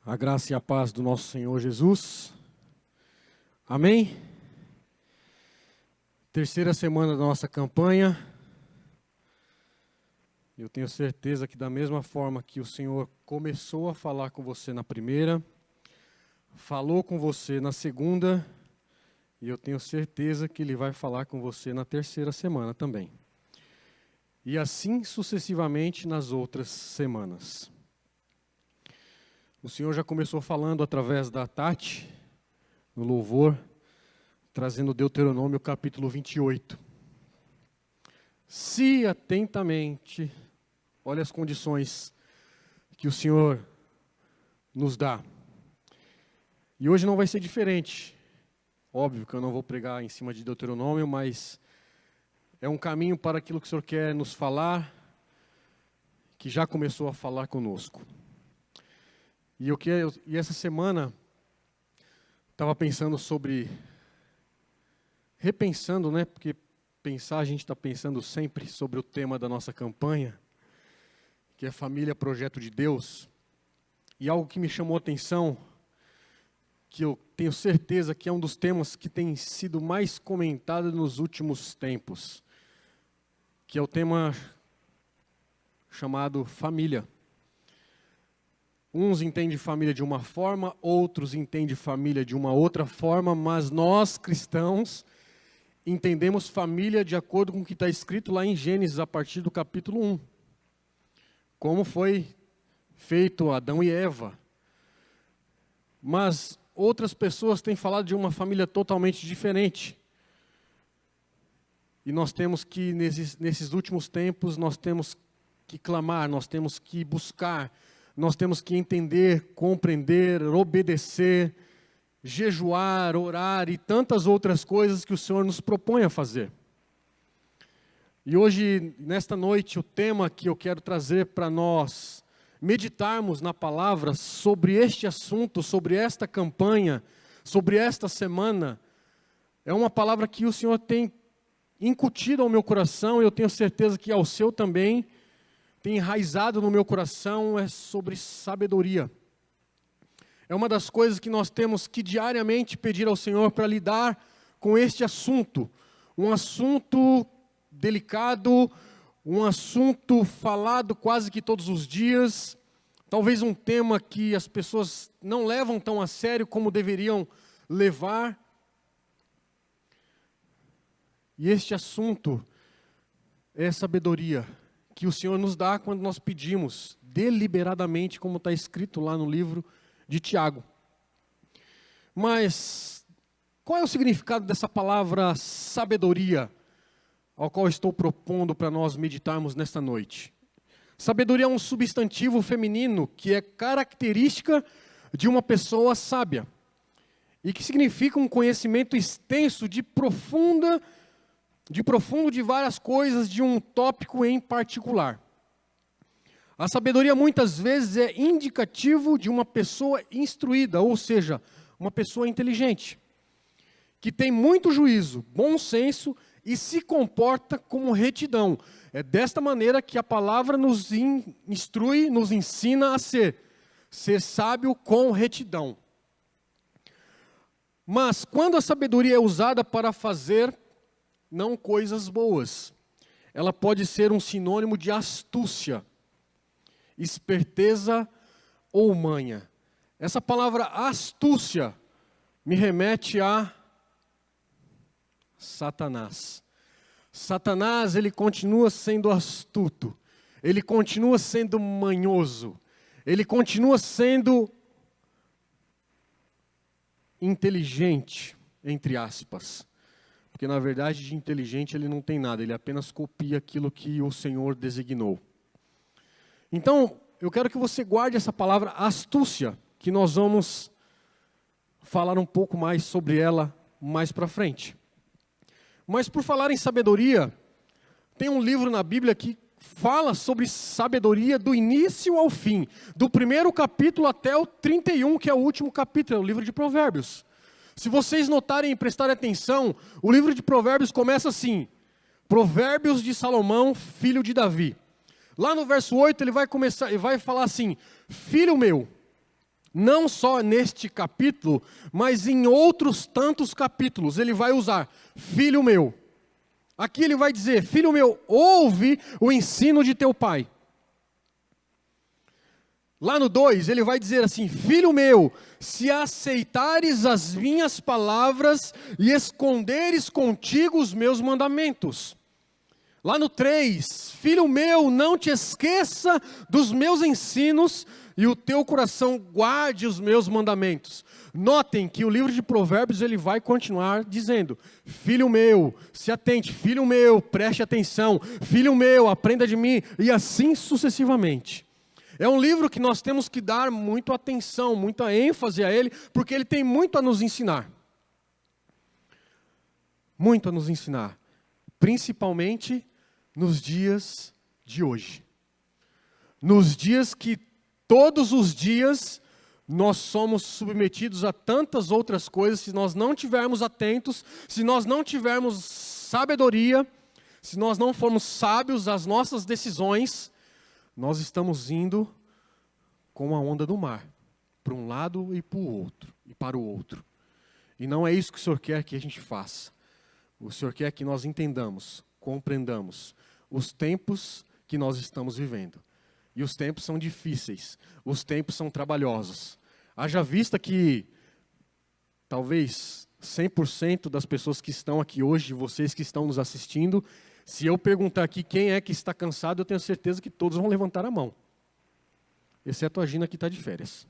A graça e a paz do nosso Senhor Jesus. Amém? Terceira semana da nossa campanha. Eu tenho certeza que da mesma forma que o Senhor começou a falar com você na primeira, falou com você na segunda, e eu tenho certeza que Ele vai falar com você na terceira semana também. E assim sucessivamente nas outras semanas. O Senhor já começou falando através da Tati, no louvor, trazendo Deuteronômio capítulo 28. Se atentamente, olha as condições que o Senhor nos dá. E hoje não vai ser diferente. Óbvio que eu não vou pregar em cima de Deuteronômio, mas é um caminho para aquilo que o Senhor quer nos falar, que já começou a falar conosco. E essa semana, estava pensando repensando, né? Porque pensar, a gente está pensando sempre sobre o tema da nossa campanha, que é Família, Projeto de Deus. E algo que me chamou a atenção, que eu tenho certeza que é um dos temas que tem sido mais comentado nos últimos tempos, que é o tema chamado família. Uns entendem família de uma forma, outros entendem família de uma outra forma, mas nós, cristãos, entendemos família de acordo com o que está escrito lá em Gênesis, a partir do capítulo 1. Como foi feito Adão e Eva. Mas outras pessoas têm falado de uma família totalmente diferente. E nós temos que, nesses últimos tempos, nós temos que clamar, nós temos que buscar, nós temos que entender, compreender, obedecer, jejuar, orar e tantas outras coisas que o Senhor nos propõe a fazer. E hoje, nesta noite, o tema que eu quero trazer para nós meditarmos na palavra sobre este assunto, sobre esta campanha, sobre esta semana, é uma palavra que o Senhor tem incutido ao meu coração, e eu tenho certeza que ao seu também, tem enraizado no meu coração, é sobre sabedoria. É uma das coisas que nós temos que diariamente pedir ao Senhor para lidar com este assunto. Um assunto delicado, um assunto falado quase que todos os dias. Talvez um tema que as pessoas não levam tão a sério como deveriam levar. E este assunto é sabedoria, que o Senhor nos dá quando nós pedimos deliberadamente, como está escrito lá no livro de Tiago. Mas qual é o significado dessa palavra sabedoria, ao qual estou propondo para nós meditarmos nesta noite? Sabedoria é um substantivo feminino que é característica de uma pessoa sábia e que significa um conhecimento extenso de profundo de várias coisas, de um tópico em particular. A sabedoria muitas vezes é indicativo de uma pessoa instruída, ou seja, uma pessoa inteligente, que tem muito juízo, bom senso e se comporta com retidão. É desta maneira que a palavra nos instrui, nos ensina a ser sábio com retidão. Mas quando a sabedoria é usada para fazer não coisas boas, ela pode ser um sinônimo de astúcia, esperteza ou manha. Essa palavra astúcia me remete a Satanás. Satanás, ele continua sendo astuto, ele continua sendo manhoso, ele continua sendo inteligente, entre aspas. Porque na verdade de inteligente ele não tem nada, ele apenas copia aquilo que o Senhor designou. Então, eu quero que você guarde essa palavra astúcia, que nós vamos falar um pouco mais sobre ela mais para frente. Mas por falar em sabedoria, tem um livro na Bíblia que fala sobre sabedoria do início ao fim, do primeiro capítulo até o 31, que é o último capítulo, é o livro de Provérbios. Se vocês notarem e prestarem atenção, o livro de Provérbios começa assim: Provérbios de Salomão, filho de Davi. Lá no verso 8 ele vai falar assim: filho meu, Não só neste capítulo, mas em outros tantos capítulos, ele vai usar, filho meu. Aqui ele vai dizer, filho meu, ouve o ensino de teu pai. Lá no 2, ele vai dizer assim, filho meu, se aceitares as minhas palavras e esconderes contigo os meus mandamentos. Lá no 3, filho meu, não te esqueça dos meus ensinos e o teu coração guarde os meus mandamentos. Notem que o livro de Provérbios ele vai continuar dizendo, filho meu, se atente, filho meu, preste atenção, filho meu, aprenda de mim, e assim sucessivamente. É um livro que nós temos que dar muita atenção, muita ênfase a ele, porque ele tem muito a nos ensinar. Muito a nos ensinar, principalmente nos dias de hoje. Nos dias que todos os dias nós somos submetidos a tantas outras coisas, se nós não estivermos atentos, se nós não tivermos sabedoria, se nós não formos sábios às nossas decisões, nós estamos indo com a onda do mar, para um lado e para o outro, e para o outro. E não é isso que o Senhor quer que a gente faça. O Senhor quer que nós entendamos, compreendamos os tempos que nós estamos vivendo. E os tempos são difíceis, os tempos são trabalhosos. Haja vista que talvez 100% das pessoas que estão aqui hoje, vocês que estão nos assistindo, se eu perguntar aqui quem é que está cansado, eu tenho certeza que todos vão levantar a mão. Exceto a Gina que está de férias.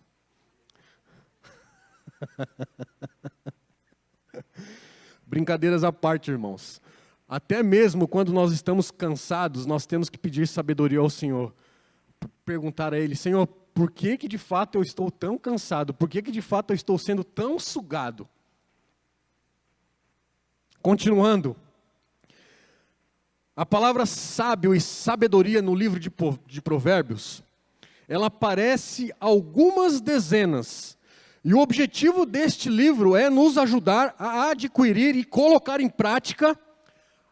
Brincadeiras à parte, irmãos. Até mesmo quando nós estamos cansados, nós temos que pedir sabedoria ao Senhor. Perguntar a Ele, Senhor, por que de fato eu estou tão cansado? Por que de fato eu estou sendo tão sugado? Continuando. A palavra sábio e sabedoria no livro de Provérbios, ela aparece algumas dezenas. E o objetivo deste livro é nos ajudar a adquirir e colocar em prática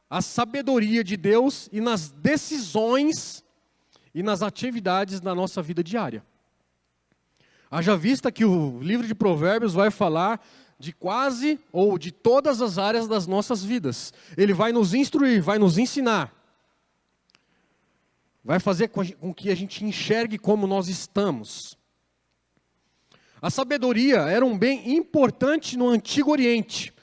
a sabedoria de Deus e nas decisões e nas atividades da nossa vida diária. Haja vista que o livro de Provérbios vai falar de quase ou de todas as áreas das nossas vidas. Ele vai nos instruir, vai nos ensinar. Vai fazer com que a gente enxergue como nós estamos. A sabedoria era um bem importante no Antigo Oriente.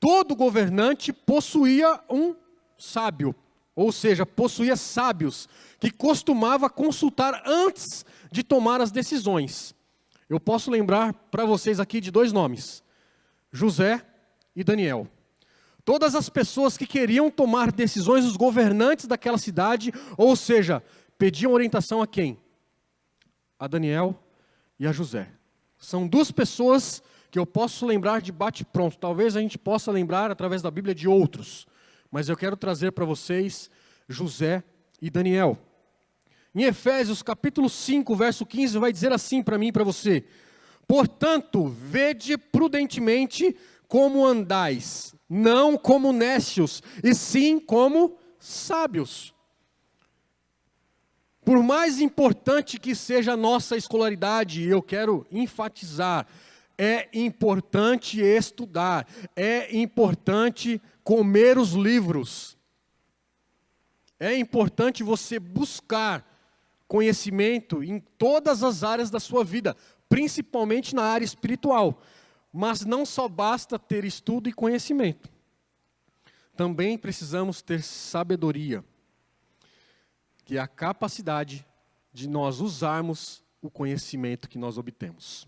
Todo governante possuía um sábio, ou seja, possuía sábios, que costumava consultar antes de tomar as decisões. Eu posso lembrar para vocês aqui de 2 nomes, José e Daniel. Todas as pessoas que queriam tomar decisões, os governantes daquela cidade, ou seja, pediam orientação a quem? A Daniel e a José. São 2 pessoas que eu posso lembrar de bate-pronto. Talvez a gente possa lembrar através da Bíblia de outros. Mas eu quero trazer para vocês José e Daniel. Em Efésios capítulo 5, verso 15, vai dizer assim para mim e para você. Portanto, vede prudentemente como andais, não como nécios, e sim como sábios. Por mais importante que seja a nossa escolaridade, eu quero enfatizar, é importante estudar, é importante comer os livros. É importante você buscar conhecimento em todas as áreas da sua vida, principalmente na área espiritual. Mas não só basta ter estudo e conhecimento. Também precisamos ter sabedoria, que é a capacidade de nós usarmos o conhecimento que nós obtemos.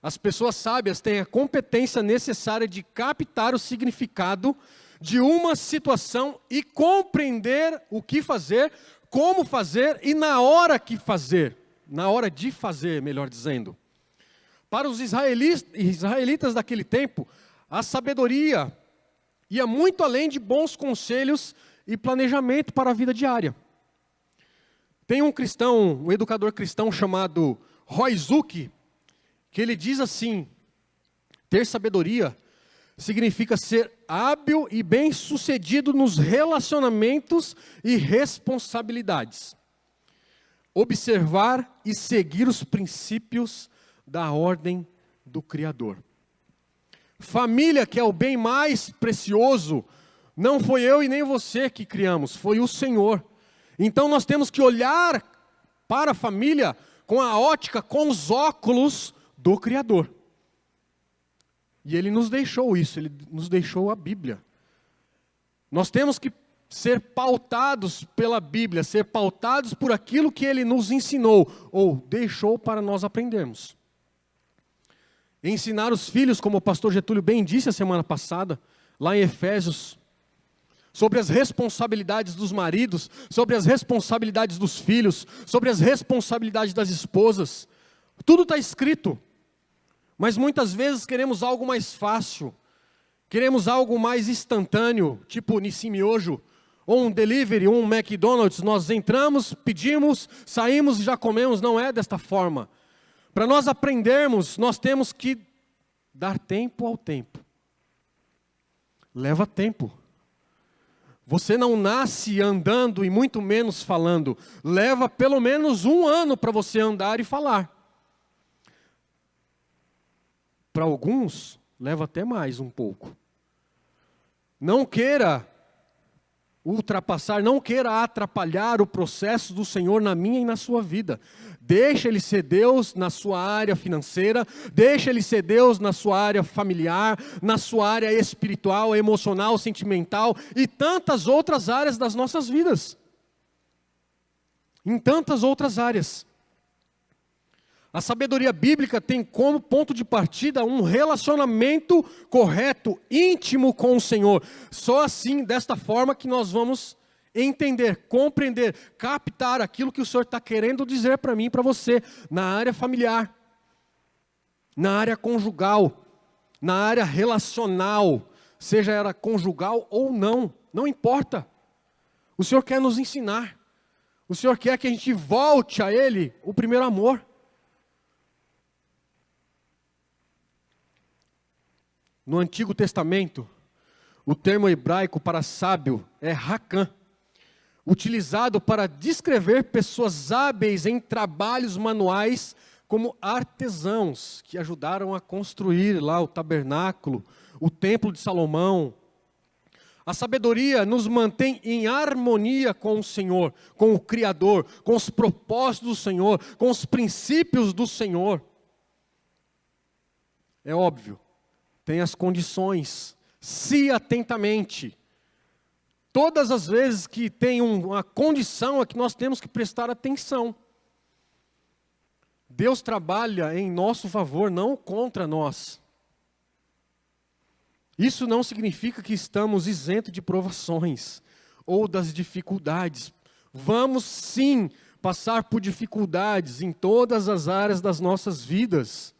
As pessoas sábias têm a competência necessária de captar o significado de uma situação e compreender o que fazer, como fazer e na hora que fazer. Na hora de fazer, melhor dizendo. Para os israelitas daquele tempo, a sabedoria ia muito além de bons conselhos e planejamento para a vida diária. Tem um educador cristão chamado Roy Zuck, que ele diz assim, ter sabedoria significa ser hábil e bem-sucedido nos relacionamentos e responsabilidades. Observar e seguir os princípios da ordem do Criador. Família, que é o bem mais precioso, não foi eu e nem você que criamos, foi o Senhor. Então nós temos que olhar para a família com a ótica, com os óculos do Criador. E Ele nos deixou isso, Ele nos deixou a Bíblia. Nós temos que ser pautados pela Bíblia, ser pautados por aquilo que Ele nos ensinou, ou deixou para nós aprendermos. Ensinar os filhos, como o pastor Getúlio bem disse a semana passada, lá em Efésios, sobre as responsabilidades dos maridos, sobre as responsabilidades dos filhos, sobre as responsabilidades das esposas. Tudo está escrito, mas muitas vezes queremos algo mais fácil, queremos algo mais instantâneo, tipo Nissin Miojo, ou um delivery, ou um McDonald's. Nós entramos, pedimos, saímos e já comemos. Não é desta forma. Para nós aprendermos, nós temos que dar tempo ao tempo. Leva tempo. Você não nasce andando e muito menos falando. Leva pelo menos 1 ano para você andar e falar. Para alguns, leva até mais um pouco. Não queira ultrapassar, não queira atrapalhar o processo do Senhor na minha e na sua vida. Deixa Ele ser Deus na sua área financeira, deixa Ele ser Deus na sua área familiar, na sua área espiritual, emocional, sentimental e tantas outras áreas das nossas vidas. Em tantas outras áreas. A sabedoria bíblica tem como ponto de partida um relacionamento correto, íntimo com o Senhor. Só assim, desta forma, que nós vamos entender, compreender, captar aquilo que o Senhor está querendo dizer para mim e para você, na área familiar, na área conjugal, na área relacional, seja ela conjugal ou não, não importa. O Senhor quer nos ensinar. O Senhor quer que a gente volte a Ele, o primeiro amor. No Antigo Testamento, o termo hebraico para sábio é Hakam, utilizado para descrever pessoas hábeis em trabalhos manuais, como artesãos, que ajudaram a construir lá o tabernáculo, o templo de Salomão. A sabedoria nos mantém em harmonia com o Senhor, com o Criador, com os propósitos do Senhor, com os princípios do Senhor. É óbvio. Tem as condições, se atentamente. Todas as vezes que tem uma condição é que nós temos que prestar atenção. Deus trabalha em nosso favor, não contra nós. Isso não significa que estamos isentos de provações ou das dificuldades. Vamos sim passar por dificuldades em todas as áreas das nossas vidas.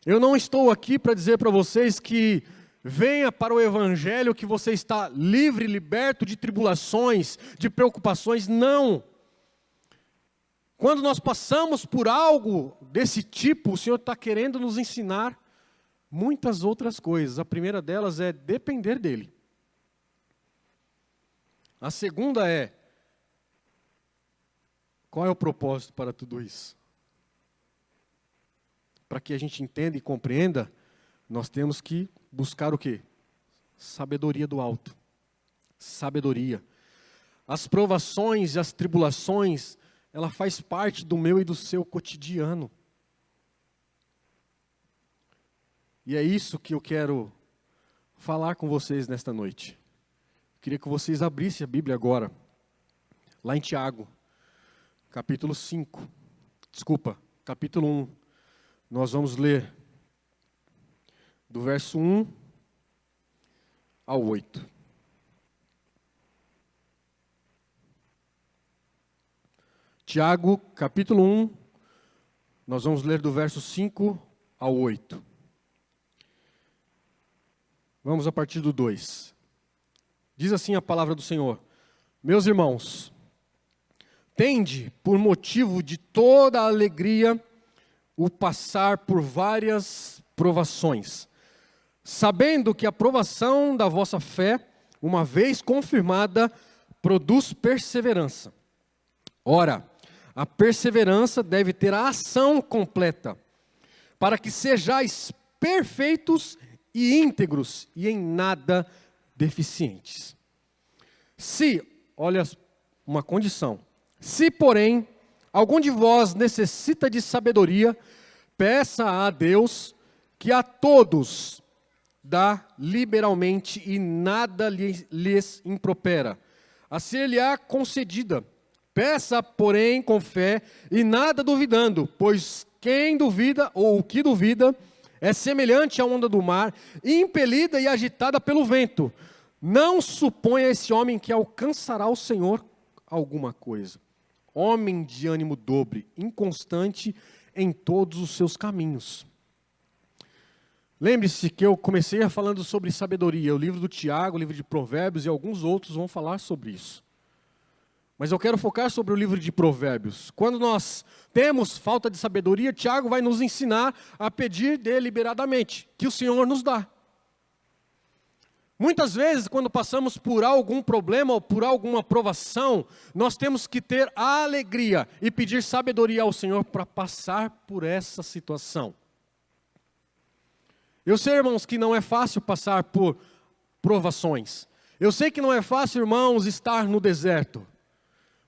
Eu não estou aqui para dizer para vocês que venha para o Evangelho que você está livre, liberto de tribulações, de preocupações. Não. Quando nós passamos por algo desse tipo, o Senhor está querendo nos ensinar muitas outras coisas. A primeira delas é depender dEle. A segunda é, qual é o propósito para tudo isso? Para que a gente entenda e compreenda, nós temos que buscar o quê? Sabedoria do alto. Sabedoria. As provações e as tribulações, ela faz parte do meu e do seu cotidiano. E é isso que eu quero falar com vocês nesta noite. Queria que vocês abrissem a Bíblia agora, lá em Tiago, capítulo 1. Nós vamos ler do verso 1 ao 8. Tiago, capítulo 1, nós vamos ler do verso 5 ao 8. Vamos a partir do 2. Diz assim a palavra do Senhor: Meus irmãos, tende por motivo de toda a alegria o passar por várias provações, sabendo que a provação da vossa fé, uma vez confirmada, produz perseverança. Ora, A perseverança deve ter a ação completa, para que sejais perfeitos e íntegros e em nada deficientes. Se, olha uma condição, se porém algum de vós necessita de sabedoria, peça a Deus que a todos dá liberalmente e nada lhes impropera, a ser-lhe-á concedida. Peça, porém, com fé e nada duvidando, pois quem duvida ou o que duvida é semelhante à onda do mar, impelida e agitada pelo vento. Não suponha esse homem que alcançará o Senhor alguma coisa. Homem de ânimo dobre, inconstante em todos os seus caminhos. Lembre-se que eu comecei falando sobre sabedoria. O livro do Tiago, o livro de Provérbios e alguns outros vão falar sobre isso. Mas eu quero focar sobre o livro de Provérbios. Quando nós temos falta de sabedoria, Tiago vai nos ensinar a pedir deliberadamente, que o Senhor nos dá. Muitas vezes, quando passamos por algum problema ou por alguma provação, nós temos que ter a alegria e pedir sabedoria ao Senhor para passar por essa situação. Eu sei, irmãos, que não é fácil passar por provações. Eu sei que não é fácil, irmãos, estar no deserto.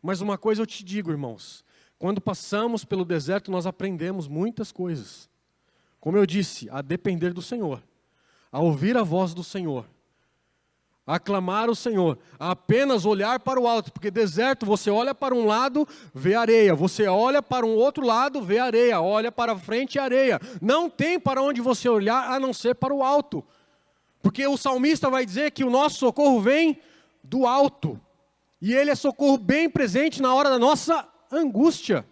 Mas uma coisa eu te digo, irmãos, quando passamos pelo deserto, nós aprendemos muitas coisas. Como eu disse, a depender do Senhor, a ouvir a voz do Senhor, a aclamar o Senhor, a apenas olhar para o alto, porque deserto, você olha para um lado, vê areia, você olha para um outro lado, vê areia, olha para frente, areia. Não tem para onde você olhar, a não ser para o alto. Porque o salmista vai dizer que o nosso socorro vem do alto. E Ele é socorro bem presente na hora da nossa angústia.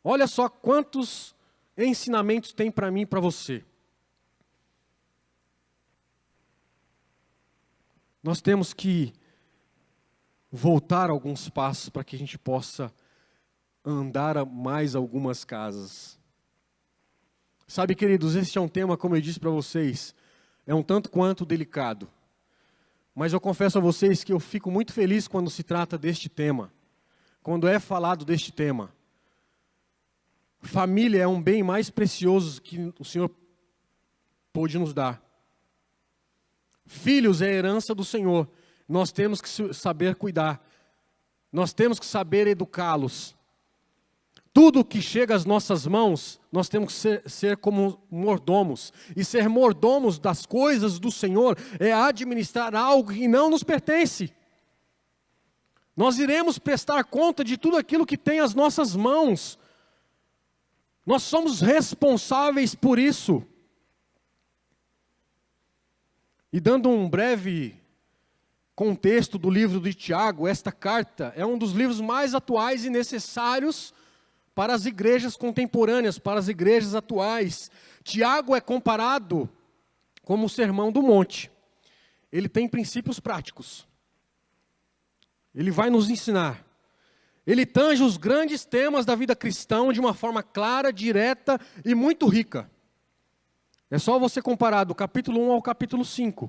Olha só quantos ensinamentos tem para mim e para você. Nós temos que voltar alguns passos para que a gente possa andar a mais algumas casas. Sabe, queridos, este é um tema, como eu disse para vocês, é um tanto quanto delicado. Mas eu confesso a vocês que eu fico muito feliz quando se trata deste tema, quando é falado deste tema. Família é um bem mais precioso que o Senhor pôde nos dar. Filhos é a herança do Senhor, nós temos que saber cuidar, nós temos que saber educá-los. Tudo que chega às nossas mãos, nós temos que ser como mordomos. E ser mordomos das coisas do Senhor é administrar algo que não nos pertence. Nós iremos prestar conta de tudo aquilo que tem às nossas mãos. Nós somos responsáveis por isso. E dando um breve contexto do livro de Tiago, esta carta é um dos livros mais atuais e necessários para as igrejas contemporâneas, para as igrejas atuais. Tiago é comparado como o Sermão do Monte. Ele tem princípios práticos. Ele vai nos ensinar. Ele tange os grandes temas da vida cristã de uma forma clara, direta e muito rica. É só você comparar do capítulo 1 ao capítulo 5.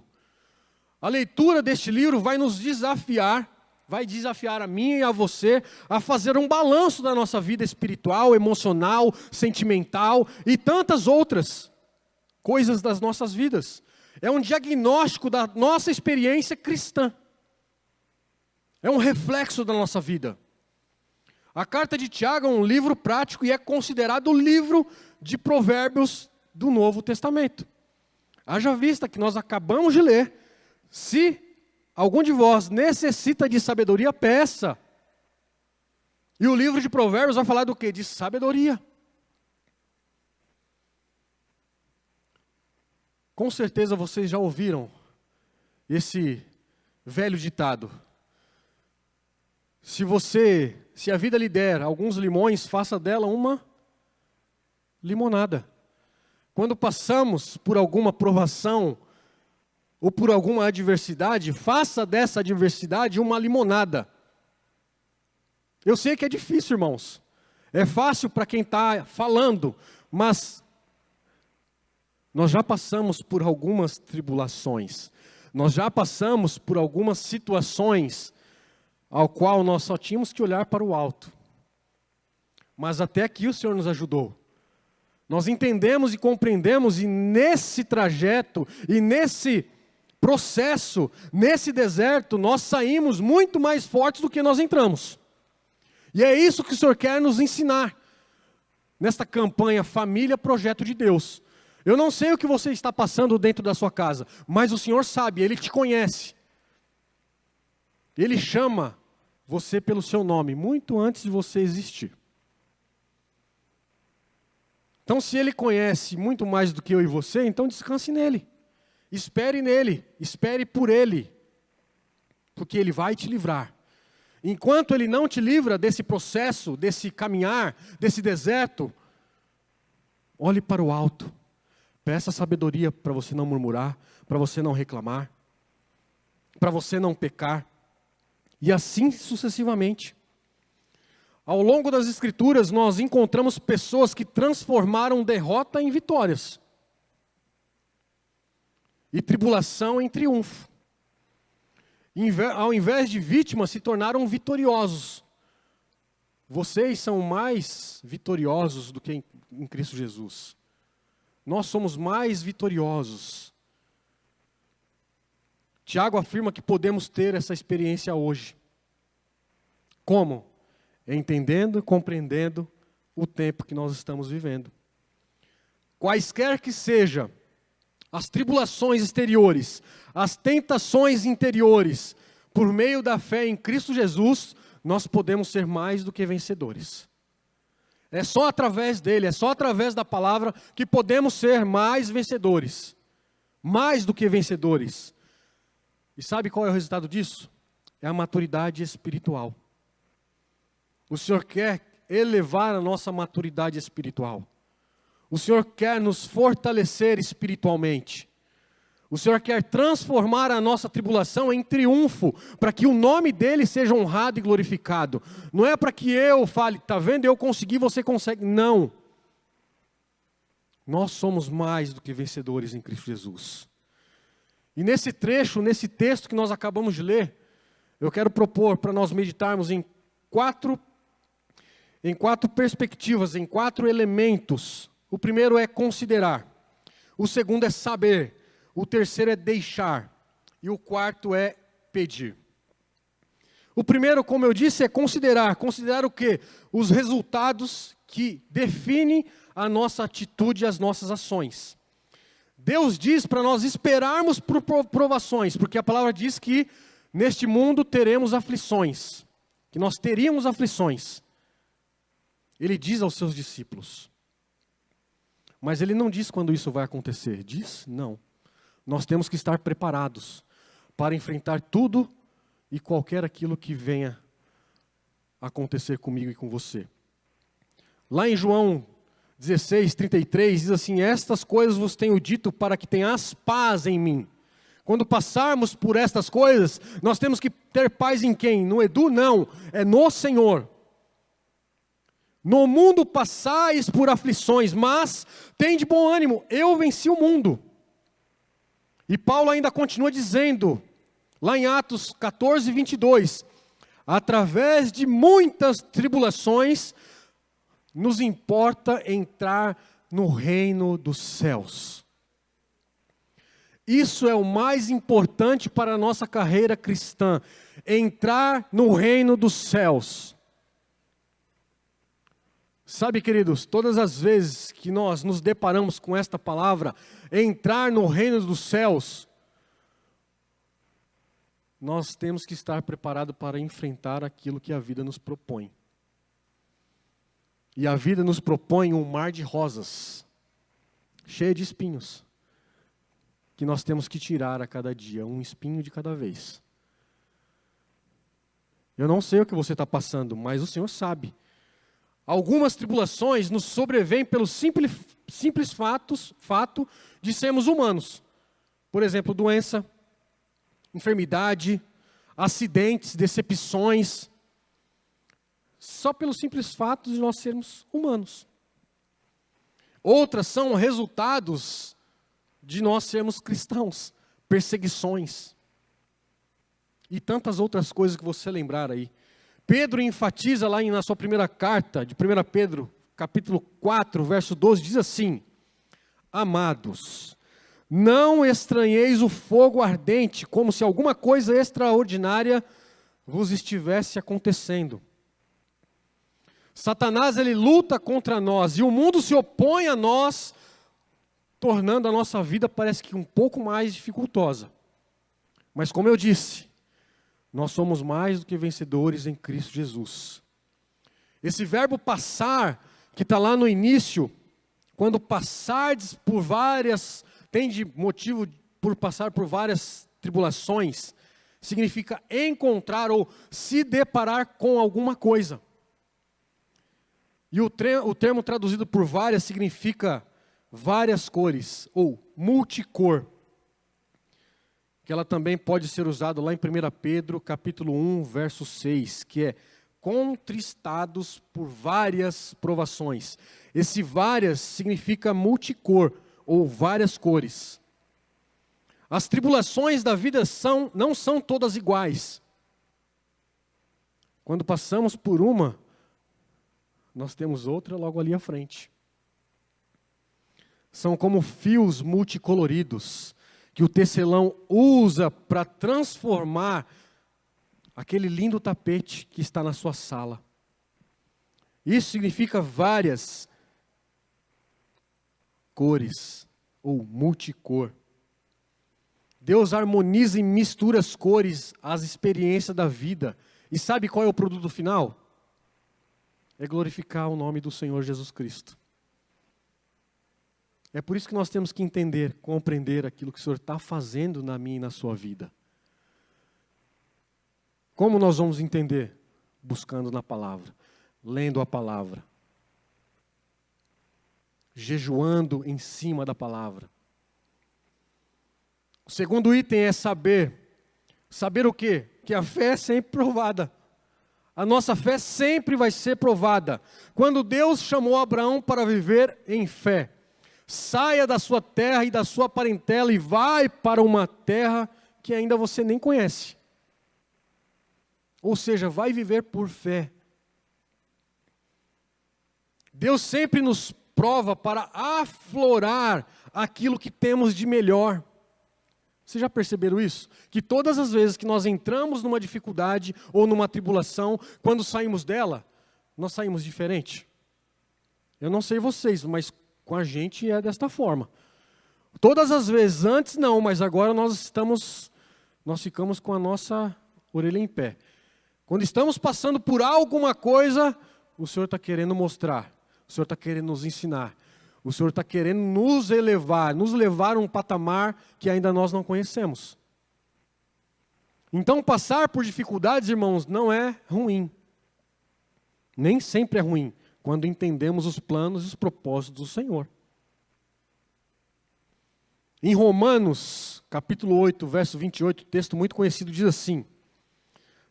A leitura deste livro vai nos desafiar, vai desafiar a mim e a você a fazer um balanço da nossa vida espiritual, emocional, sentimental e tantas outras coisas das nossas vidas. É um diagnóstico da nossa experiência cristã. É um reflexo da nossa vida. A carta de Tiago é um livro prático e é considerado o livro de Provérbios do Novo Testamento. Haja vista que nós acabamos de ler, se algum de vós necessita de sabedoria, peça. E o livro de Provérbios vai falar do quê? De sabedoria. Com certeza vocês já ouviram esse velho ditado. Se a vida lhe der alguns limões, faça dela uma limonada. Quando passamos por alguma provação ou por alguma adversidade, faça dessa adversidade uma limonada. Eu sei que é difícil, irmãos. É fácil para quem está falando, mas nós já passamos por algumas tribulações. Nós já passamos por algumas situações ao qual nós só tínhamos que olhar para o alto. Mas até aqui o Senhor nos ajudou. Nós entendemos e compreendemos, e nesse trajeto, e nesse processo, nesse deserto, nós saímos muito mais fortes do que nós entramos. E é isso que o Senhor quer nos ensinar, nesta campanha Família Projeto de Deus. Eu não sei o que você está passando dentro da sua casa, mas o Senhor sabe, Ele te conhece. Ele chama você pelo seu nome, muito antes de você existir. Então, se Ele conhece muito mais do que eu e você, então descanse nele. Espere nele, espere por Ele, porque Ele vai te livrar. Enquanto Ele não te livra desse processo, desse caminhar, desse deserto, olhe para o alto. Peça sabedoria para você não murmurar, para você não reclamar, para você não pecar, e assim sucessivamente. Ao longo das Escrituras, nós encontramos pessoas que transformaram derrota em vitórias, e tribulação em triunfo. Ao invés de vítimas, se tornaram vitoriosos. Vocês são mais vitoriosos do que em Cristo Jesus. Nós somos mais vitoriosos. Tiago afirma que podemos ter essa experiência hoje. Como? Entendendo e compreendendo o tempo que nós estamos vivendo. Quaisquer que sejam as tribulações exteriores, as tentações interiores, por meio da fé em Cristo Jesus, nós podemos ser mais do que vencedores. É só através dele, é só através da palavra que podemos ser mais vencedores. Mais do que vencedores. E sabe qual é o resultado disso? É a maturidade espiritual. O Senhor quer elevar a nossa maturidade espiritual. O Senhor quer nos fortalecer espiritualmente. O Senhor quer transformar a nossa tribulação em triunfo, para que o nome dEle seja honrado e glorificado. Não é para que eu fale, está vendo, eu consegui, você consegue. Não. Nós somos mais do que vencedores em Cristo Jesus. E nesse trecho, nesse texto que nós acabamos de ler, eu quero propor para nós meditarmos em quatro perspectivas, em 4 elementos. O primeiro é considerar, o segundo é saber, o terceiro é deixar, e o quarto é pedir. O primeiro, como eu disse, é considerar. Considerar o quê? Os resultados que definem a nossa atitude e as nossas ações. Deus diz para nós esperarmos por provações, porque a palavra diz que neste mundo teremos aflições, que nós teríamos aflições. Ele diz aos seus discípulos. Mas ele não diz quando isso vai acontecer. Diz? Não. Nós temos que estar preparados para enfrentar tudo e qualquer aquilo que venha acontecer comigo e com você. Lá em João 16:33 diz assim: estas coisas vos tenho dito para que tenhas paz em mim. Quando passarmos por estas coisas, nós temos que ter paz em quem? No Edu? Não, é no Senhor. No mundo passais por aflições, mas tem de bom ânimo, eu venci o mundo. E Paulo ainda continua dizendo, lá em Atos 14:22, através de muitas tribulações, nos importa entrar no reino dos céus. Isso é o mais importante para a nossa carreira cristã, entrar no reino dos céus. Sabe, queridos, todas as vezes que nós nos deparamos com esta palavra, entrar no reino dos céus, nós temos que estar preparados para enfrentar aquilo que a vida nos propõe. E a vida nos propõe um mar de rosas, cheio de espinhos, que nós temos que tirar a cada dia, um espinho de cada vez. Eu não sei o que você está passando, mas o Senhor sabe. Algumas tribulações nos sobrevêm pelo simples fato de sermos humanos. Por exemplo, doença, enfermidade, acidentes, decepções. Só pelo simples fato de nós sermos humanos. Outras são resultados de nós sermos cristãos. Perseguições, E tantas outras coisas que você lembrar aí. Pedro enfatiza lá na sua primeira carta, de 1 Pedro, capítulo 4, verso 12, diz assim: Amados, não estranheis o fogo ardente, como se alguma coisa extraordinária vos estivesse acontecendo. Satanás, ele luta contra nós, e o mundo se opõe a nós, tornando a nossa vida, parece que um pouco mais dificultosa. Mas como eu disse, nós somos mais do que vencedores em Cristo Jesus. Esse verbo passar, que está lá no início, quando passardes por várias, tem de motivo por passar por várias tribulações, significa encontrar ou se deparar com alguma coisa. E o termo traduzido por várias significa várias cores, ou multicor. Que ela também pode ser usada lá em 1 Pedro, capítulo 1, verso 6, que é contristados por várias provações. Esse várias significa multicor, ou várias cores. As tribulações da vida não são todas iguais. Quando passamos por uma, nós temos outra logo ali à frente. São como fios multicoloridos, que o tecelão usa para transformar aquele lindo tapete que está na sua sala. Isso significa várias cores, ou multicor. Deus harmoniza e mistura as cores, as experiências da vida. E sabe qual é o produto final? É glorificar o nome do Senhor Jesus Cristo. É por isso que nós temos que entender, compreender aquilo que o Senhor está fazendo na minha e na sua vida. Como nós vamos entender? Buscando na palavra, lendo a palavra, jejuando em cima da palavra. O segundo item é saber. Saber o quê? Que a fé é sempre provada. A nossa fé sempre vai ser provada. Quando Deus chamou Abraão para viver em fé, saia da sua terra e da sua parentela e vai para uma terra que ainda você nem conhece. Ou seja, vai viver por fé. Deus sempre nos prova para aflorar aquilo que temos de melhor. Vocês já perceberam isso? Que todas as vezes que nós entramos numa dificuldade ou numa tribulação, quando saímos dela, nós saímos diferente. Eu não sei vocês, mas com a gente é desta forma. Todas as vezes, antes não, mas agora nós ficamos com a nossa orelha em pé. Quando estamos passando por alguma coisa, o Senhor está querendo mostrar, o Senhor está querendo nos ensinar. O Senhor está querendo nos elevar, nos levar a um patamar que ainda nós não conhecemos. Então, passar por dificuldades, irmãos, não é ruim. Nem sempre é ruim, quando entendemos os planos e os propósitos do Senhor. Em Romanos, capítulo 8, verso 28, texto muito conhecido, diz assim: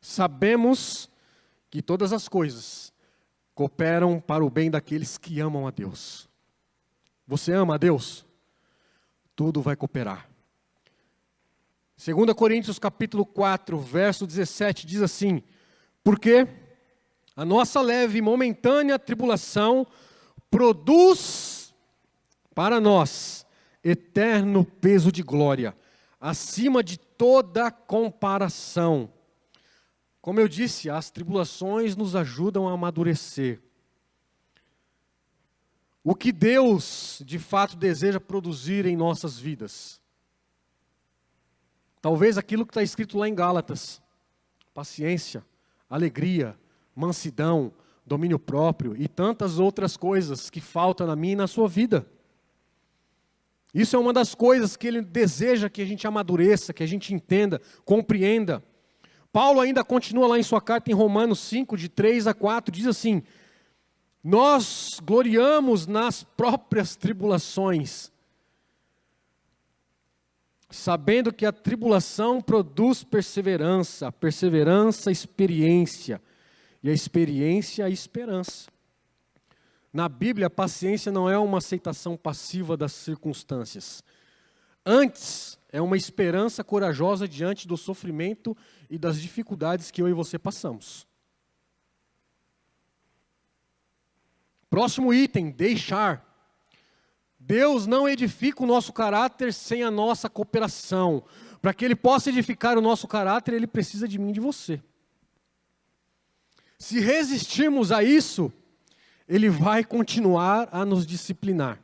Sabemos que todas as coisas cooperam para o bem daqueles que amam a Deus. Você ama a Deus? Tudo vai cooperar. 2 Coríntios capítulo 4, verso 17, diz assim: Porque a nossa leve e momentânea tribulação produz para nós eterno peso de glória, acima de toda comparação. Como eu disse, as tribulações nos ajudam a amadurecer. O que Deus, de fato, deseja produzir em nossas vidas? Talvez aquilo que está escrito lá em Gálatas: paciência, alegria, mansidão, domínio próprio e tantas outras coisas que faltam na minha e na sua vida. Isso é uma das coisas que Ele deseja que a gente amadureça, que a gente entenda, compreenda. Paulo ainda continua lá em sua carta em Romanos 5, de 3 a 4, diz assim: Nós gloriamos nas próprias tribulações, sabendo que a tribulação produz perseverança, a perseverança, experiência, e a experiência, a esperança. Na Bíblia, a paciência não é uma aceitação passiva das circunstâncias. Antes, é uma esperança corajosa diante do sofrimento e das dificuldades que eu e você passamos. Próximo item, deixar. Deus não edifica o nosso caráter sem a nossa cooperação. Para que Ele possa edificar o nosso caráter, Ele precisa de mim e de você. Se resistirmos a isso, Ele vai continuar a nos disciplinar.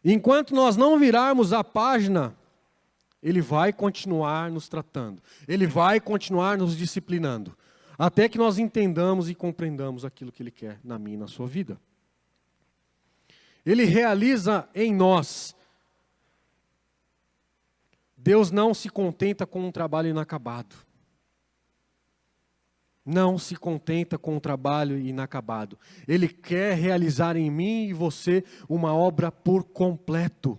Enquanto nós não virarmos a página, Ele vai continuar nos tratando. Ele vai continuar nos disciplinando. Até que nós entendamos e compreendamos aquilo que Ele quer na minha e na sua vida. Ele realiza em nós. Deus não se contenta com um trabalho inacabado. Não se contenta com um trabalho inacabado. Ele quer realizar em mim e você uma obra por completo.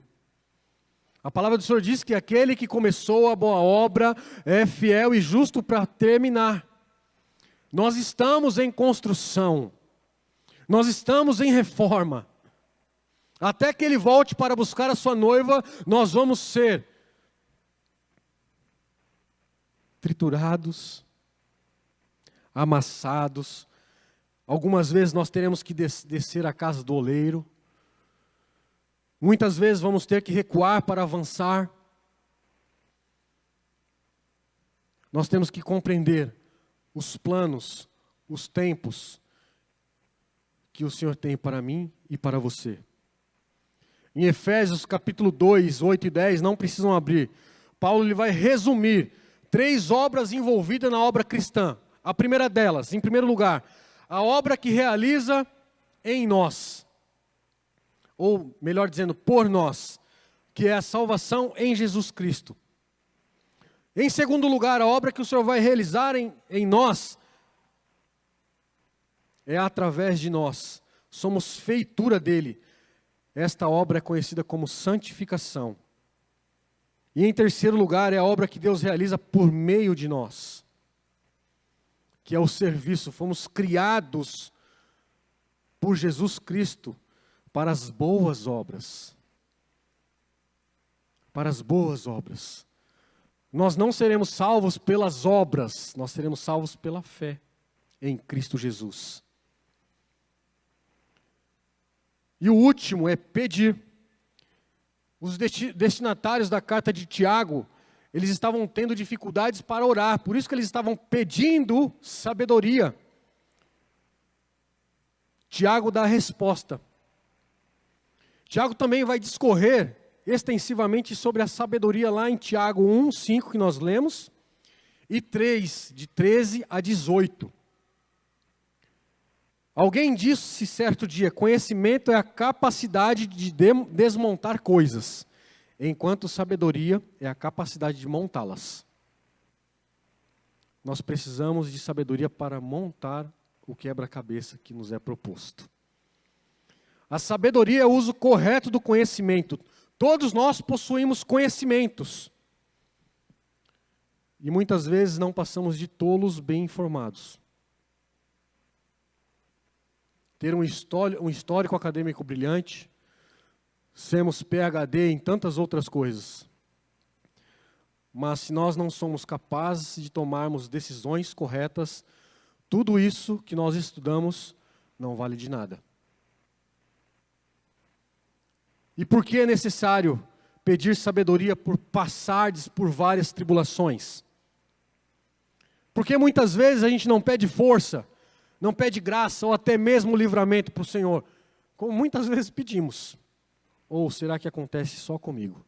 A palavra do Senhor diz que aquele que começou a boa obra é fiel e justo para terminar. Nós estamos em construção. Nós estamos em reforma. Até que Ele volte para buscar a sua noiva, nós vamos ser triturados, amassados. Algumas vezes nós teremos que descer à casa do oleiro. Muitas vezes vamos ter que recuar para avançar. Nós temos que compreender os planos, os tempos que o Senhor tem para mim e para você. Em Efésios capítulo 2, 8 e 10, não precisam abrir. Paulo ele vai resumir 3 obras envolvidas na obra cristã. A primeira delas, em primeiro lugar, a obra que realiza em nós. Ou, melhor dizendo, por nós, que é a salvação em Jesus Cristo. Em segundo lugar, a obra que o Senhor vai realizar em nós é através de nós. Somos feitura dele. Esta obra é conhecida como santificação. E em terceiro lugar, é a obra que Deus realiza por meio de nós, que é o serviço. Fomos criados por Jesus Cristo para as boas obras. Para as boas obras. Nós não seremos salvos pelas obras, nós seremos salvos pela fé em Cristo Jesus. E o último é pedir. Os destinatários da carta de Tiago, eles estavam tendo dificuldades para orar, por isso que eles estavam pedindo sabedoria. Tiago dá a resposta. Tiago também vai discorrer extensivamente sobre a sabedoria lá em Tiago 1, 5, que nós lemos, e 3, de 13 a 18. Alguém disse certo dia, conhecimento é a capacidade de desmontar coisas, enquanto sabedoria é a capacidade de montá-las. Nós precisamos de sabedoria para montar o quebra-cabeça que nos é proposto. A sabedoria é o uso correto do conhecimento. Todos nós possuímos conhecimentos. E muitas vezes não passamos de tolos bem informados. Ter um histórico acadêmico brilhante, sermos PhD em tantas outras coisas. Mas se nós não somos capazes de tomarmos decisões corretas, tudo isso que nós estudamos não vale de nada. E por que é necessário pedir sabedoria por passardes por várias tribulações? Porque muitas vezes a gente não pede força, não pede graça ou até mesmo livramento para o Senhor, como muitas vezes pedimos. Ou será que acontece só comigo?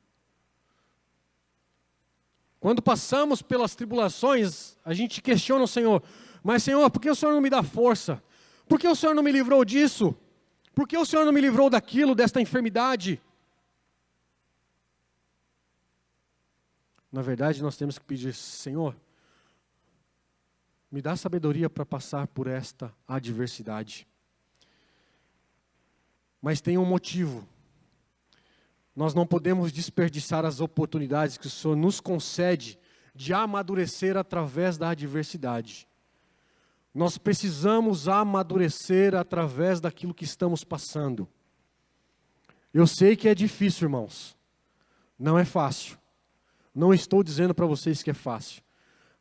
Quando passamos pelas tribulações, a gente questiona o Senhor. Mas Senhor, por que o Senhor não me dá força? Por que o Senhor não me livrou disso? Por que o Senhor não me livrou daquilo, desta enfermidade? Na verdade, nós temos que pedir, Senhor, me dá sabedoria para passar por esta adversidade. Mas tem um motivo. Nós não podemos desperdiçar as oportunidades que o Senhor nos concede de amadurecer através da adversidade. Nós precisamos amadurecer através daquilo que estamos passando. Eu sei que é difícil, irmãos. Não é fácil. Não estou dizendo para vocês que é fácil.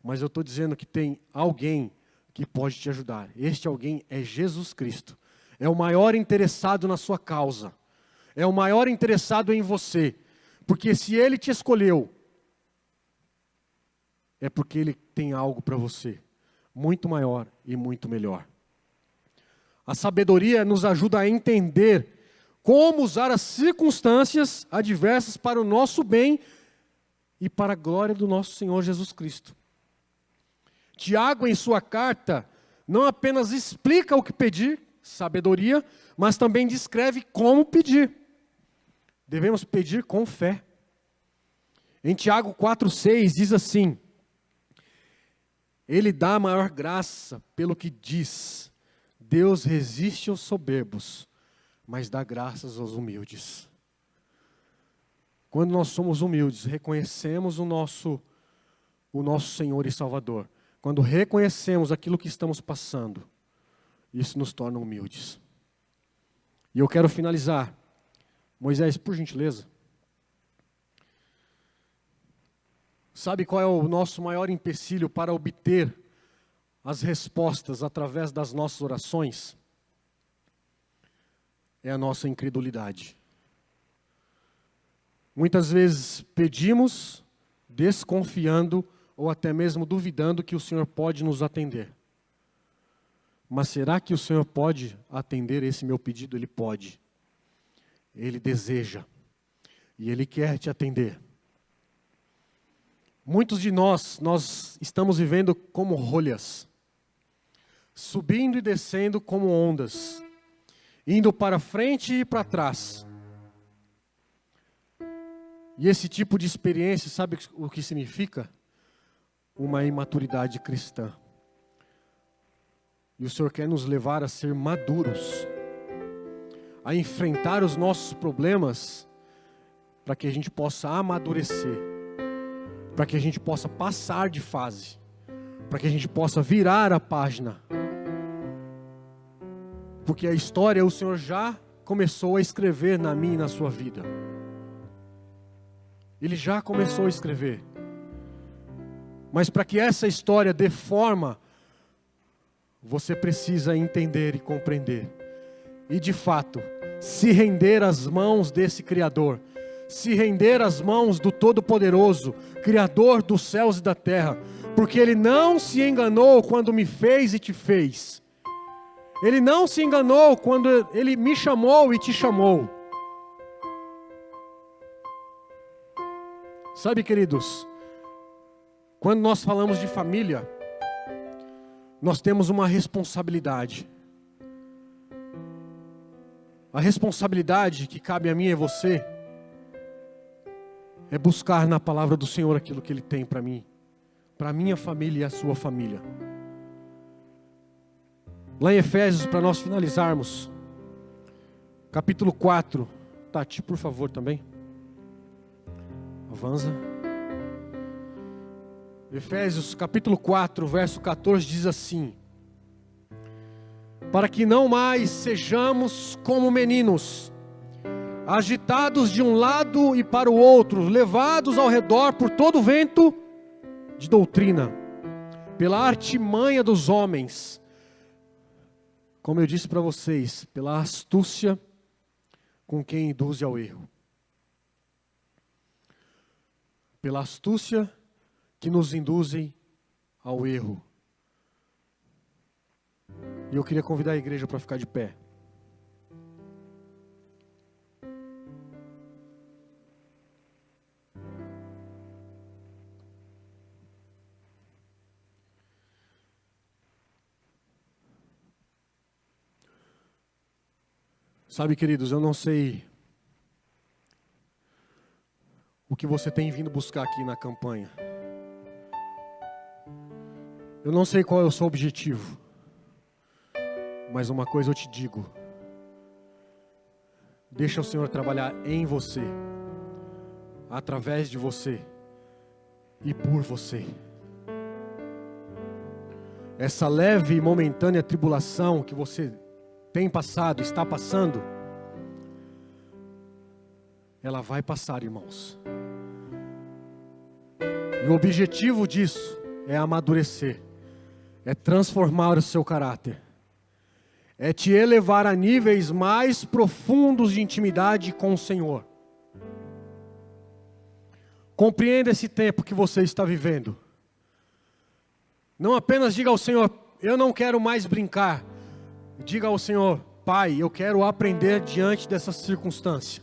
Mas eu estou dizendo que tem alguém que pode te ajudar. Este alguém é Jesus Cristo. É o maior interessado na sua causa. É o maior interessado em você. Porque se Ele te escolheu, é porque Ele tem algo para você. Muito maior e muito melhor. A sabedoria nos ajuda a entender como usar as circunstâncias adversas para o nosso bem e para a glória do nosso Senhor Jesus Cristo. Tiago, em sua carta, não apenas explica o que pedir, sabedoria, mas também descreve como pedir. Devemos pedir com fé. Em Tiago 4,6 diz assim: Ele dá maior graça pelo que diz, Deus resiste aos soberbos, mas dá graças aos humildes. Quando nós somos humildes, reconhecemos o nosso Senhor e Salvador. Quando reconhecemos aquilo que estamos passando, isso nos torna humildes. E eu quero finalizar. Moisés, por gentileza. Sabe qual é o nosso maior empecilho para obter as respostas através das nossas orações? É a nossa incredulidade. Muitas vezes pedimos desconfiando ou até mesmo duvidando que o Senhor pode nos atender. Mas será que o Senhor pode atender esse meu pedido? Ele pode. Ele deseja. E Ele quer te atender. Muitos de nós estamos vivendo como rolhas. Subindo e descendo como ondas. Indo para frente e para trás. E esse tipo de experiência, sabe o que significa? Uma imaturidade cristã. E o Senhor quer nos levar a ser maduros, a enfrentar os nossos problemas, para que a gente possa amadurecer, para que a gente possa passar de fase, para que a gente possa virar a página. Porque a história o Senhor já começou a escrever na minha e na sua vida. Ele já começou a escrever. Mas para que essa história dê forma, você precisa entender e compreender. E de fato, se render às mãos desse Criador. Se render às mãos do Todo-Poderoso, Criador dos céus e da terra. Porque Ele não se enganou quando me fez e te fez. Ele não se enganou quando Ele me chamou e te chamou. Sabe, queridos, quando nós falamos de família, nós temos uma responsabilidade. A responsabilidade que cabe a mim e a você é buscar na palavra do Senhor aquilo que Ele tem para mim, para a minha família e a sua família. Lá em Efésios, para nós finalizarmos, capítulo 4, Tati, por favor, também. Avança. Efésios capítulo 4, verso 14 diz assim: Para que não mais sejamos como meninos, agitados de um lado e para o outro, levados ao redor por todo o vento de doutrina, pela artimanha dos homens, como eu disse para vocês, pela astúcia com quem induz ao erro. Pela astúcia que nos induzem ao erro. E eu queria convidar a igreja para ficar de pé. Sabe, queridos, eu não sei o que você tem vindo buscar aqui na campanha. Eu não sei qual é o seu objetivo, mas uma coisa eu te digo: deixa o Senhor trabalhar em você, através de você e por você. Essa leve e momentânea tribulação que você tem passado, está passando, ela vai passar, irmãos. E o objetivo disso é amadurecer, é transformar o seu caráter, é te elevar a níveis mais profundos de intimidade com o Senhor. Compreenda esse tempo que você está vivendo. Não apenas diga ao Senhor, eu não quero mais brincar. Diga ao Senhor, Pai, eu quero aprender diante dessa circunstância.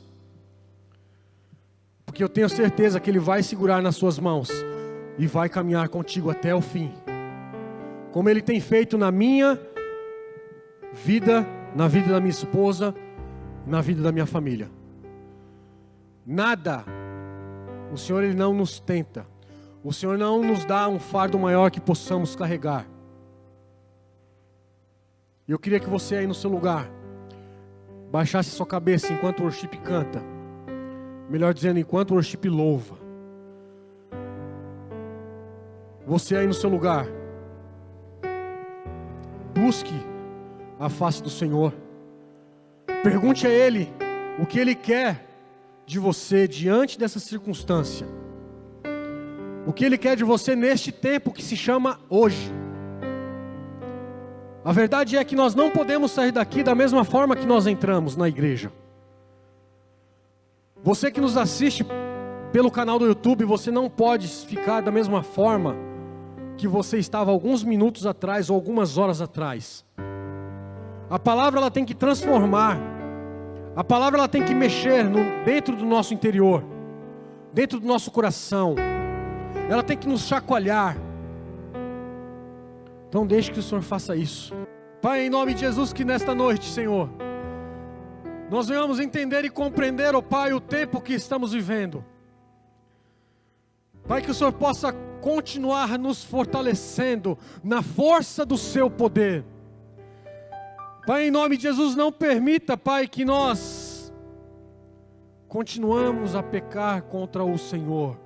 Porque eu tenho certeza que Ele vai segurar nas suas mãos e vai caminhar contigo até o fim. Como Ele tem feito na minha vida, na vida da minha esposa, na vida da minha família. Nada, o Senhor Ele não nos tenta. O Senhor não nos dá um fardo maior que possamos carregar. Eu queria que você aí no seu lugar baixasse sua cabeça enquanto o worship canta. Melhor dizendo, enquanto o worship louva. Você aí no seu lugar, busque a face do Senhor. Pergunte a Ele o que Ele quer de você diante dessa circunstância. O que Ele quer de você neste tempo que se chama hoje. A verdade é que nós não podemos sair daqui da mesma forma que nós entramos na igreja. Você que nos assiste pelo canal do YouTube, você não pode ficar da mesma forma que você estava alguns minutos atrás ou algumas horas atrás. A palavra ela tem que transformar. A palavra ela tem que mexer dentro do nosso interior, dentro do nosso coração. Ela tem que nos chacoalhar. Então deixe que o Senhor faça isso. Pai, em nome de Jesus, que nesta noite, Senhor, nós venhamos entender e compreender, ó Pai, o tempo que estamos vivendo. Pai, que o Senhor possa continuar nos fortalecendo na força do seu poder. Pai, em nome de Jesus, não permita, Pai, que nós continuamos a pecar contra o Senhor.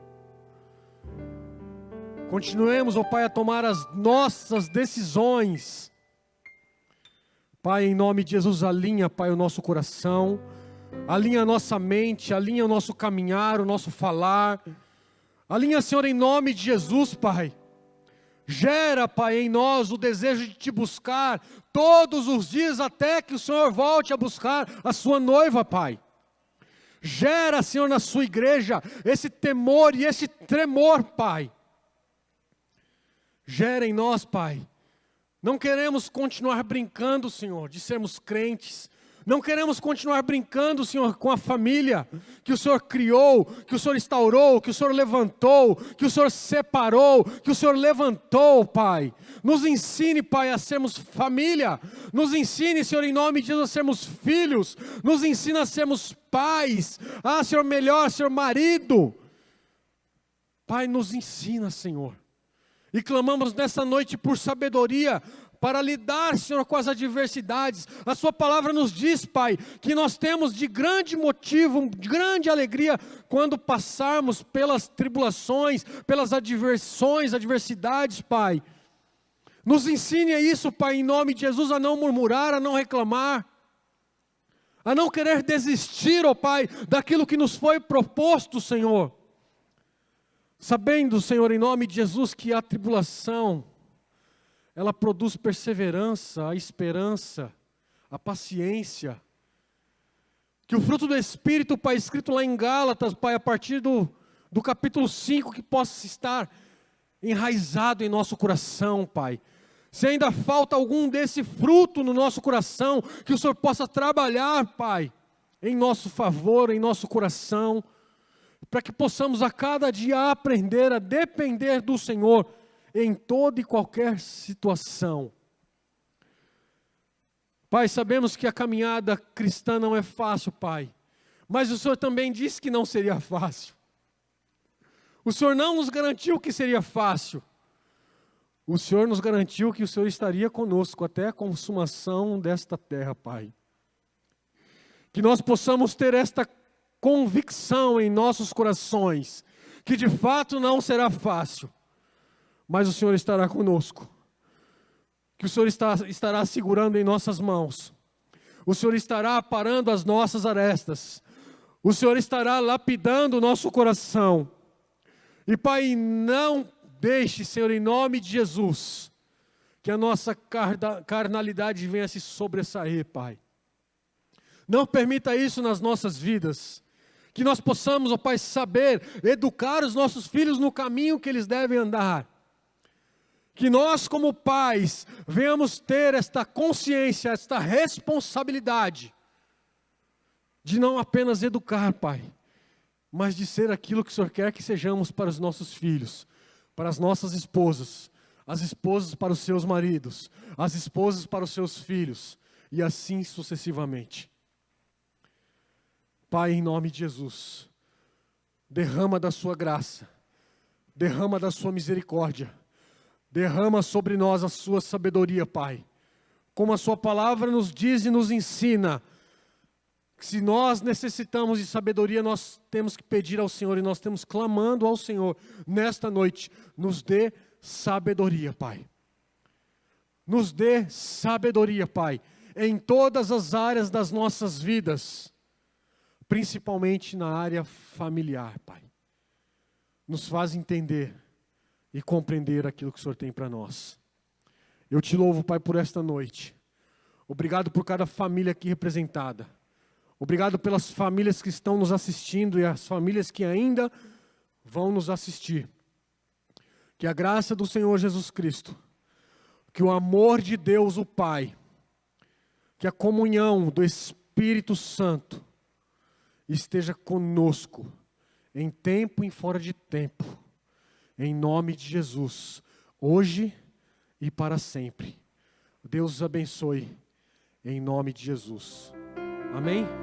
Continuemos, ó Pai, a tomar as nossas decisões. Pai, em nome de Jesus, alinha, Pai, o nosso coração, alinha a nossa mente, alinha o nosso caminhar, o nosso falar. Alinha, Senhor, em nome de Jesus, Pai. Gera, Pai, em nós o desejo de Te buscar todos os dias até que o Senhor volte a buscar a sua noiva, Pai. Gera, Senhor, na sua igreja esse temor e esse tremor, Pai. Gera em nós, Pai. Não queremos continuar brincando, Senhor, de sermos crentes. Não queremos continuar brincando, Senhor, com a família que o Senhor criou, que o Senhor instaurou, que o Senhor levantou, que o Senhor separou, que o Senhor levantou, Pai. Nos ensine, Pai, a sermos família. Nos ensine, Senhor, em nome de Jesus, a sermos filhos. Nos ensina a sermos pais. Ah, Senhor, melhor, Senhor, marido. Pai, nos ensina, Senhor. E clamamos nessa noite por sabedoria para lidar, Senhor, com as adversidades. A Sua palavra nos diz, Pai, que nós temos de grande motivo, de grande alegria, quando passarmos pelas tribulações, pelas adversidades, Pai. Nos ensine isso, Pai, em nome de Jesus, a não murmurar, a não reclamar, a não querer desistir, ó Pai, daquilo que nos foi proposto, Senhor. Sabendo, Senhor, em nome de Jesus, que a tribulação, ela produz perseverança, a esperança, a paciência. Que o fruto do Espírito, Pai, escrito lá em Gálatas, Pai, a partir do capítulo 5, que possa estar enraizado em nosso coração, Pai. Se ainda falta algum desse fruto no nosso coração, que o Senhor possa trabalhar, Pai, em nosso favor, em nosso coração, para que possamos a cada dia aprender a depender do Senhor em toda e qualquer situação. Pai, sabemos que a caminhada cristã não é fácil, Pai, mas o Senhor também disse que não seria fácil. O Senhor não nos garantiu que seria fácil. O Senhor nos garantiu que o Senhor estaria conosco até a consumação desta terra, Pai. Que nós possamos ter esta convicção em nossos corações, que de fato não será fácil, mas o Senhor estará conosco, que o Senhor estará segurando em nossas mãos, o Senhor estará aparando as nossas arestas, o Senhor estará lapidando o nosso coração, E Pai, não deixe, Senhor, em nome de Jesus, que a nossa carnalidade venha se sobressair, Pai. Não permita isso nas nossas vidas. Que nós possamos, ó Pai, saber educar os nossos filhos no caminho que eles devem andar. Que nós, como pais, venhamos ter esta consciência, esta responsabilidade de não apenas educar, Pai, mas de ser aquilo que o Senhor quer que sejamos para os nossos filhos, para as nossas esposas, as esposas para os seus maridos, as esposas para os seus filhos, e assim sucessivamente. Pai, em nome de Jesus, derrama da sua graça, derrama da sua misericórdia, derrama sobre nós a sua sabedoria, Pai. Como a sua palavra nos diz e nos ensina, que se nós necessitamos de sabedoria, nós temos que pedir ao Senhor, e nós temos clamando ao Senhor, nesta noite, nos dê sabedoria, Pai. Nos dê sabedoria, Pai, em todas as áreas das nossas vidas, principalmente na área familiar, Pai. Nos faz entender e compreender aquilo que o Senhor tem para nós. Eu te louvo, Pai, por esta noite. Obrigado por cada família aqui representada. Obrigado pelas famílias que estão nos assistindo e as famílias que ainda vão nos assistir. Que a graça do Senhor Jesus Cristo, que o amor de Deus o Pai, que a comunhão do Espírito Santo esteja conosco, em tempo e fora de tempo, em nome de Jesus, hoje e para sempre. Deus os abençoe, em nome de Jesus. Amém?